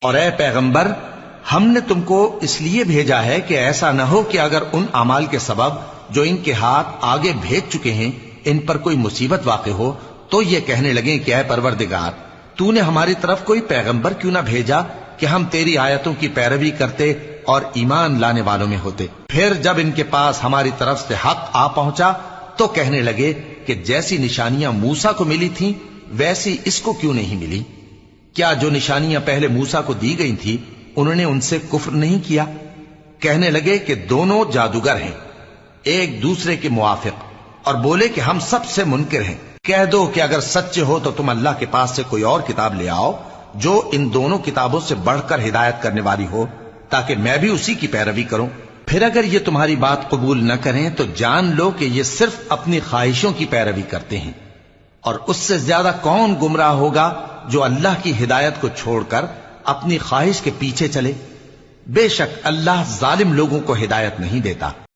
اور اے پیغمبر، ہم نے تم کو اس لیے بھیجا ہے کہ ایسا نہ ہو کہ اگر ان اعمال کے سبب جو ان کے ہاتھ آگے بھیج چکے ہیں ان پر کوئی مصیبت واقع ہو تو یہ کہنے لگیں کہ اے پروردگار، تو نے ہماری طرف کوئی پیغمبر کیوں نہ بھیجا کہ ہم تیری آیتوں کی پیروی کرتے اور ایمان لانے والوں میں ہوتے۔ پھر جب ان کے پاس ہماری طرف سے حق آ پہنچا تو کہنے لگے کہ جیسی نشانیاں موسیٰ کو ملی تھیں ویسی اس کو کیوں نہیں ملی؟ کیا جو نشانیاں پہلے موسیٰ کو دی گئی تھی انہوں نے ان سے کفر نہیں کیا؟ کہنے لگے کہ دونوں جادوگر ہیں، ایک دوسرے کے موافق، اور بولے کہ ہم سب سے منکر ہیں۔ کہہ دو کہ اگر سچے ہو تو تم اللہ کے پاس سے کوئی اور کتاب لے آؤ جو ان دونوں کتابوں سے بڑھ کر ہدایت کرنے والی ہو تاکہ میں بھی اسی کی پیروی کروں۔ پھر اگر یہ تمہاری بات قبول نہ کریں تو جان لو کہ یہ صرف اپنی خواہشوں کی پیروی کرتے ہیں، اور اس سے زیادہ کون گمراہ ہوگا جو اللہ کی ہدایت کو چھوڑ کر اپنی خواہش کے پیچھے چلے۔ بے شک اللہ ظالم لوگوں کو ہدایت نہیں دیتا۔